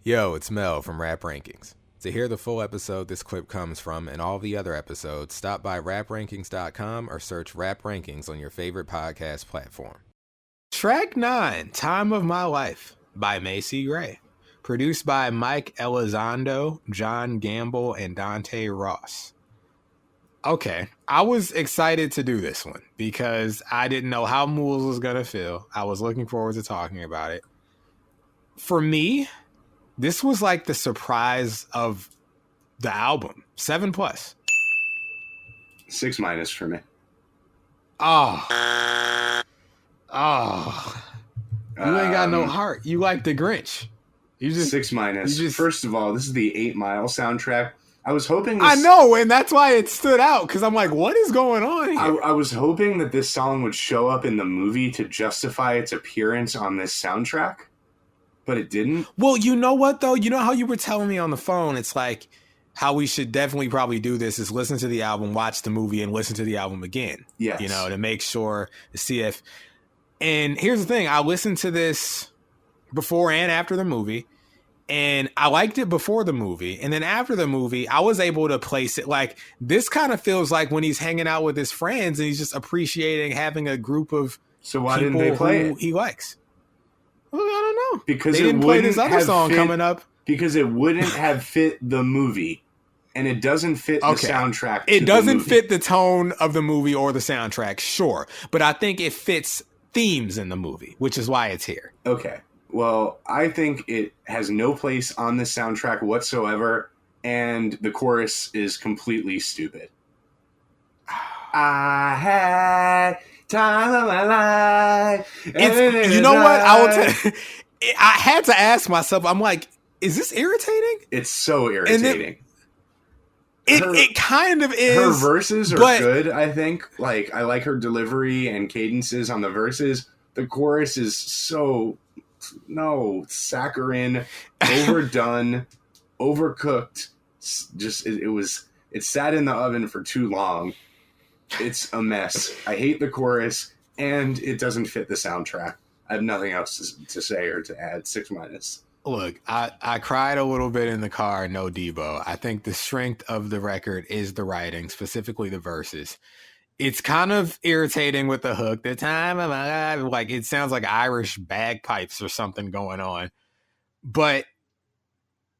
Yo, it's Mel from Rap Rankings. To hear the full episode this clip comes from and all the other episodes, stop by raprankings.com or search Rap Rankings on your favorite podcast platform. Track 9, Time of My Life by Macy Gray. Produced by Mike Elizondo, John Gamble, and Dante Ross. Okay, I was excited to do this one because I didn't know how Moulz was going to feel. I was looking forward to talking about it. For me, this was like the surprise of the album. 7+. 6- for me. Oh. You ain't got no heart. You like the Grinch. You just 6-. First of all, this is the 8 Mile soundtrack. I was hoping I know, and that's why it stood out, because I'm like, what is going on here? I was hoping that this song would show up in the movie to justify its appearance on this soundtrack, but it didn't. Well, you know what, though? You know how you were telling me on the phone, it's like how we should definitely probably do this is listen to the album, watch the movie, and listen to the album again. Yes. You know, to make sure, to see if... And here's the thing. I listened to this before and after the movie, and I liked it before the movie. And then after the movie, I was able to place it. Like, this kind of feels like when he's hanging out with his friends and he's just appreciating having a group of So why didn't they play it? He likes. Well, I don't know. Because they didn't play this other song coming up. Because it wouldn't have fit the movie. And it doesn't fit the soundtrack. It doesn't fit the tone of the movie or the soundtrack, sure. But I think it fits themes in the movie, which is why it's here. Okay. Well, I think it has no place on this soundtrack whatsoever, and the chorus is completely stupid. I had time of my life. You know what? I will tell you, I had to ask myself, I'm like, is this irritating? It's so irritating. It kind of is. Her verses are good, I think. Like, I like her delivery and cadences on the verses. The chorus is so... No, saccharine, overdone, overcooked. Just it sat in the oven for too long. It's a mess. I hate the chorus, and it doesn't fit the soundtrack. I have nothing else to say or to add. 6-. Look, I cried a little bit in the car, no Debo. I think the strength of the record is the writing, specifically the verses. It's kind of irritating with the hook. The time of my life, like it sounds like Irish bagpipes or something going on. But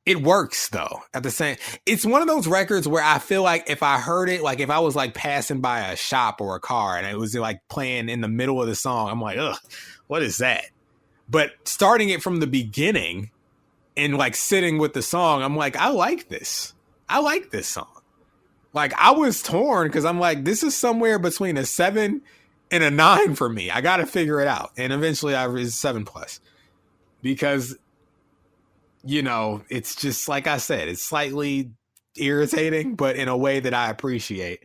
it works though. At the same, it's one of those records where I feel like if I heard it, like if I was like passing by a shop or a car and it was like playing in the middle of the song, I'm like, ugh, what is that? But starting it from the beginning and like sitting with the song, I'm like, I like this. I like this song. Like, I was torn because I'm like, this is somewhere between a 7 and a 9 for me. I got to figure it out. And eventually I was 7+. Because, you know, it's just, like I said, it's slightly irritating, but in a way that I appreciate.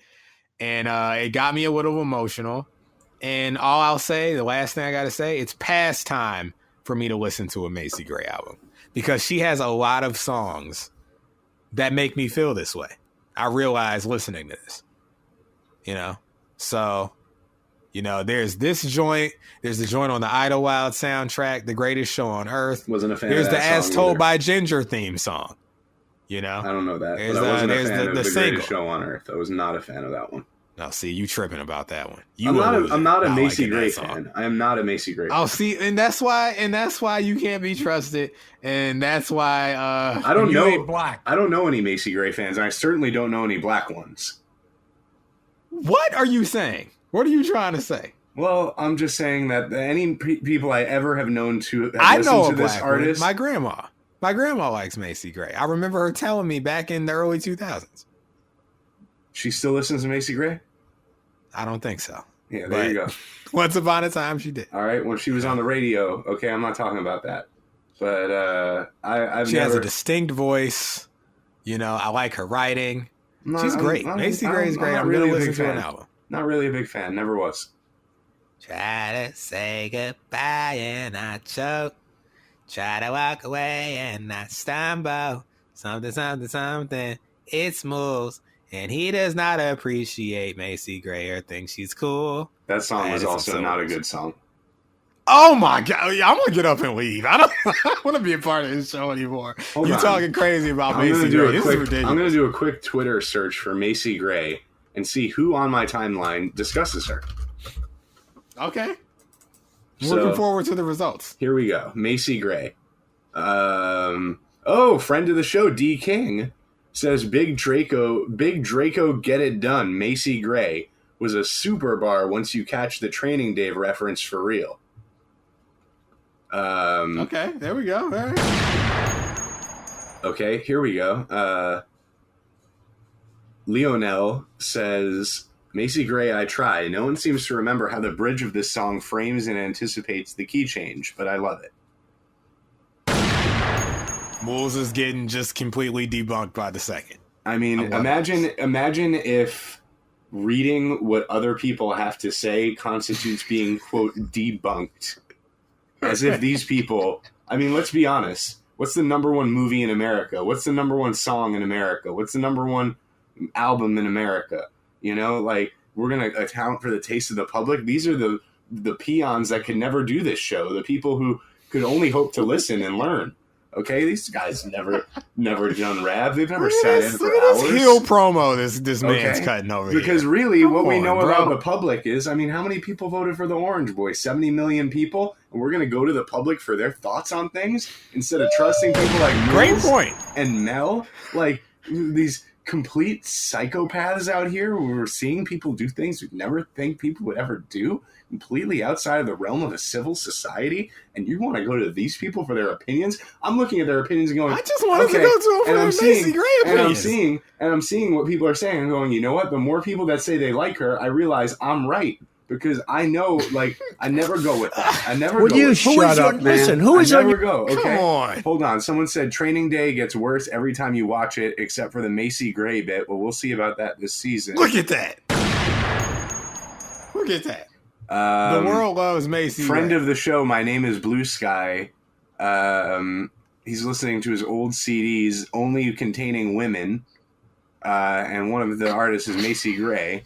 And it got me a little emotional. And all I'll say, the last thing I got to say, it's past time for me to listen to a Macy Gray album. Because she has a lot of songs that make me feel this way. I realized listening to this, you know? So, you know, there's this joint. There's the joint on the Idlewild soundtrack, The Greatest Show on Earth. Wasn't a fan There's of that the As song Told either. by Ginger theme song, you know? I don't know that. There's but I wasn't a fan of the single. Greatest Show on Earth. I was not a fan of that one. No, see, you tripping about that one. I'm not a Macy Gray fan. I am not a Macy Gray fan. Oh, see, and that's why you can't be trusted, and that's why I don't know. Ain't black. I don't know any Macy Gray fans, and I certainly don't know any black ones. What are you saying? What are you trying to say? Well, I'm just saying that any people I ever have known to have I listened know to this artist. My grandma likes Macy Gray. I remember her telling me back in the early 2000s. She still listens to Macy Gray? I don't think so. Yeah, there you go. Once upon a time, she did. All right, when she was on the radio. Okay, I'm not talking about that. But She has a distinct voice. You know, I like her writing. She's great. Macy Gray's great. I'm going to listen to an album. Not really a big fan. Never was. Try to say goodbye and I choke. Try to walk away and I stumble. Something. It's Moulz. And he does not appreciate Macy Gray or think she's cool. That song was also not a good song. Oh my god! I'm gonna get up and leave. I don't want to be a part of this show anymore. Hold You on. talking crazy about I'm Macy gonna do Gray? This is I'm ridiculous. gonna do a quick Twitter search for Macy Gray and see who on my timeline discusses her. Okay. So, Looking forward to the results. Here we go. Macy Gray. Oh, friend of the show, D King says Big Draco, get it done. Macy Gray was a super bar once you catch the Training Day reference for real. Okay, there we go. All right. Okay, here we go. Leonel says, Macy Gray, I try. No one seems to remember how the bridge of this song frames and anticipates the key change, but I love it. Moulz is getting just completely debunked by the second. I mean, imagine if reading what other people have to say constitutes being, quote, debunked. As if these people, I mean, let's be honest. What's the number one movie in America? What's the number one song in America? What's the number one album in America? You know, like, we're going to account for the taste of the public. These are the peons that could never do this show. The people who could only hope to listen and learn. Okay, these guys never done rap. They've never sat in for hours. This heel promo this man's cutting over because here. Really, what we know bro. about the public is, I mean, how many people voted for the Orange Boys? 70 million people, and we're gonna go to the public for their thoughts on things instead of trusting people like Great Moulz point. and Mel, like these complete psychopaths out here. We're seeing people do things we'd never think people would ever do. Completely outside of the realm of a civil society, and you want to go to these people for their opinions? I'm looking at their opinions and going, I just wanted to go to them for the Macy Gray opinions. And I'm seeing what people are saying and going, you know what? The more people that say they like her, I realize I'm right. Because I know, like, I never go with that. I never go with shut up, man? Listen, I never go, okay? Come on. Hold on. Someone said Training Day gets worse every time you watch it, except for the Macy Gray bit. Well, we'll see about that this season. Look at that. Look at that. The world loves Macy Friend Gray. of the show, my name is Blue Sky. He's listening to his old CDs, only containing women. And one of the artists is Macy Gray.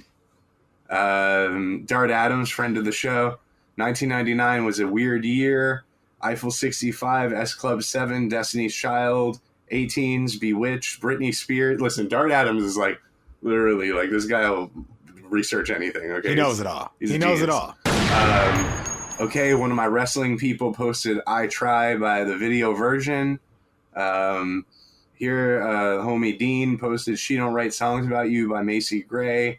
Dart Adams, friend of the show. 1999 was a weird year. Eiffel 65, S Club 7, Destiny's Child, 18s, Bewitched, Britney Spears. Listen, Dart Adams is like, literally, like, this guy will research anything. Okay, he knows it all. He knows it all. Okay, one of my wrestling people posted "I Try" by the video version. Here, homie Dean posted "She Don't Write Songs About You" by Macy Gray.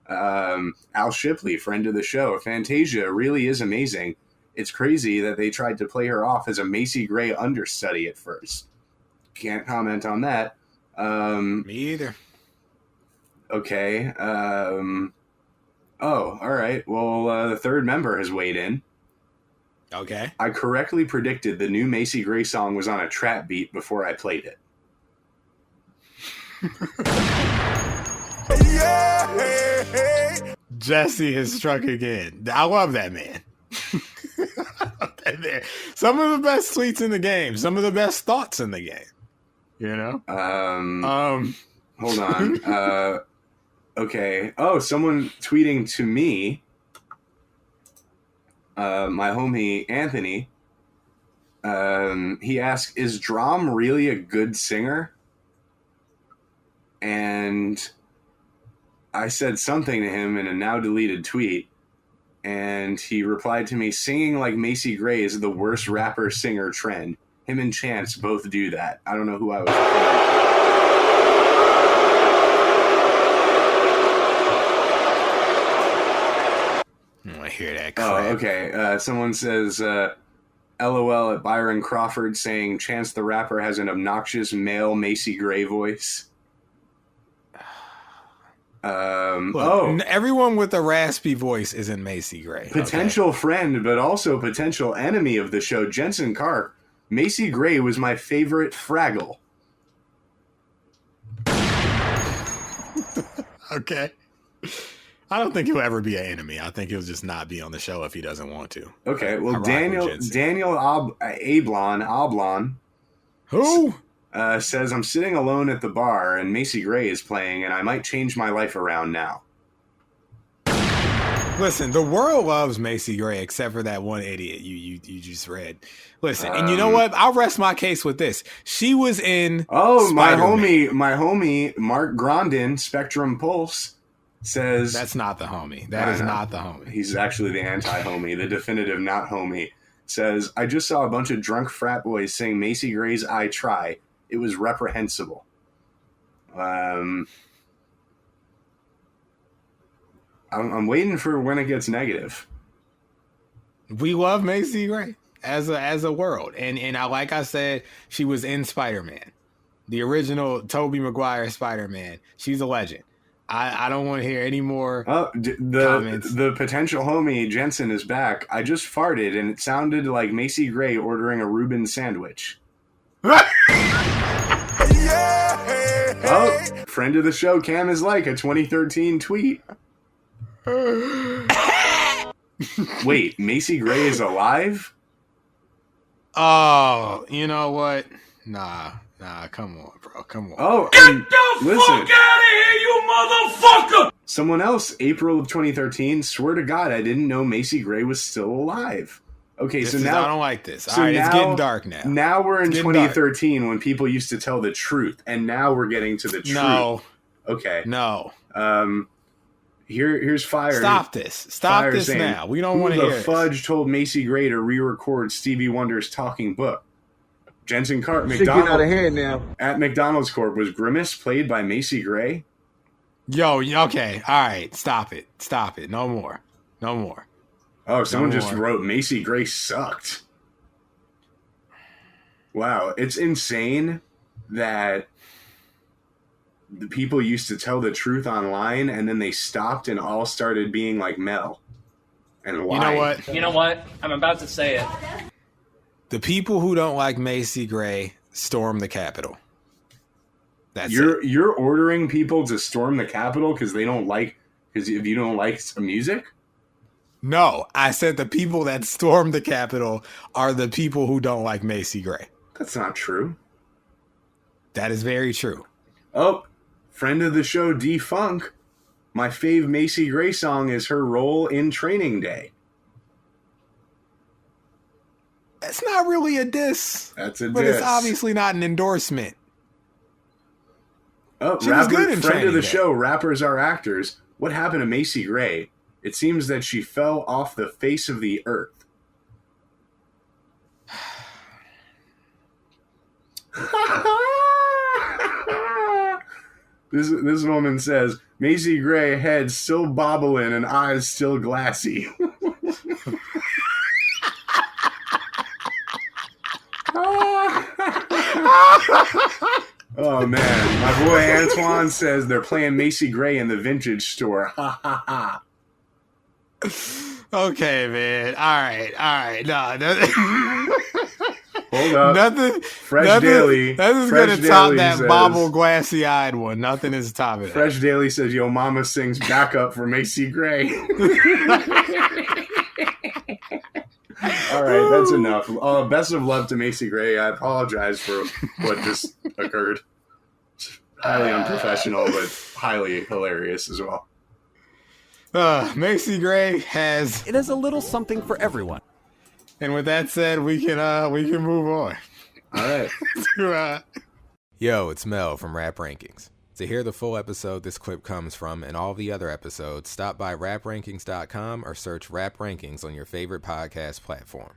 Al Shipley, friend of the show, Fantasia really is amazing. It's crazy that they tried to play her off as a Macy Gray understudy at first. Can't comment on that. Me either. Okay. Oh, all right. Well, the third member has weighed in. Okay. I correctly predicted the new Macy Gray song was on a trap beat before I played it. Jesse has struck again. I love that man. Some of the best tweets in the game. Some of the best thoughts in the game. You know? Hold on. Okay. Oh, someone tweeting to me. My homie Anthony. He asked, "Is Drum really a good singer?" And I said something to him in a now deleted tweet, and he replied to me, "Singing like Macy Gray is the worst rapper singer trend. Him and Chance both do that." I don't know who I was referring I hear that. to. Oh, okay. Someone says, "LOL" at Byron Crawford, saying Chance the Rapper has an obnoxious male Macy Gray voice. Look, everyone with a raspy voice isn't Macy Gray. Potential friend, but also potential enemy of the show, Jensen Karp. Macy Gray was my favorite Fraggle. Okay. I don't think he'll ever be an enemy. I think he'll just not be on the show if he doesn't want to. Okay, well, Daniel Ablon. Who? Says, "I'm sitting alone at the bar and Macy Gray is playing and I might change my life around now." Listen, the world loves Macy Gray, except for that one idiot you just read. Listen, and you know what? I'll rest my case with this. She was in Spider-Man. my homie Mark Grondin, Spectrum Pulse, says That's not the homie. That is not the homie. He's actually the anti-homie, the definitive not homie. Says, I just saw a bunch of drunk frat boys sing Macy Gray's I Try. It was reprehensible. I'm waiting for when it gets negative. We love Macy Gray as a world, and like I said, she was in Spider-Man, the original Tobey Maguire Spider-Man. She's a legend. I don't want to hear any more comments. The potential homie Jensen is back. I just farted, and it sounded like Macy Gray ordering a Reuben sandwich. Oh, friend of the show, Cam is like a 2013 tweet. Wait, Macy Gray is alive? Oh, you know what? Nah, come on, bro. Come on. Oh, Get the fuck out of here, you motherfucker! Someone else, April of 2013, swear to God, I didn't know Macy Gray was still alive. Okay, so now... I don't like this. All right, it's getting dark now. Now we're in 2013 when people used to tell the truth, and now we're getting to the truth. No. Okay. No. Here's Fire. Stop this. Stop this saying, now. We don't want to hear the fudge told Macy Gray to re-record Stevie Wonder's talking book? Jensen Cart, McDonald's out of hand now. At McDonald's Corp. Was Grimace played by Macy Gray? Yo, okay. All right. Stop it. Stop it. No more. No more. Oh, someone just wrote Macy Gray sucked. Wow. It's insane that the people used to tell the truth online and then they stopped and all started being like Mel. And why? You know what? You know what? I'm about to say it. The people who don't like Macy Gray storm the Capitol. That's You're ordering people to storm the Capitol because if you don't like some music? No, I said the people that storm the Capitol are the people who don't like Macy Gray. That's not true. That is very true. Oh, friend of the show, D-Funk. My fave Macy Gray song is her role in Training Day. That's not really a diss. That's a but diss. It's obviously not an endorsement. Oh, she was good in friend of the Day. show, rappers are actors. What happened to Macy Gray? It seems that she fell off the face of the earth. This woman says, Macy Gray head still bobbling and eyes still glassy. Oh man, my boy Antoine says they're playing Macy Gray in the vintage store. Ha ha ha. Okay, man. All right. No. Hold up. Nothing. Fresh Daily. Nothing's Fresh gonna top Daily that says, bobble glassy-eyed one. Nothing is topping that. Fresh Daily says, Yo Mama sings backup for Macy Gray. All right, that's enough. Best of love to Macy Gray. I apologize for what just occurred. Highly unprofessional, but highly hilarious as well. Macy Gray has. It is a little something for everyone. And with that said, we can move on. All right. Yo, it's Mel from Rap Rankings. To hear the full episode this clip comes from and all the other episodes, stop by raprankings.com or search Rap Rankings on your favorite podcast platform.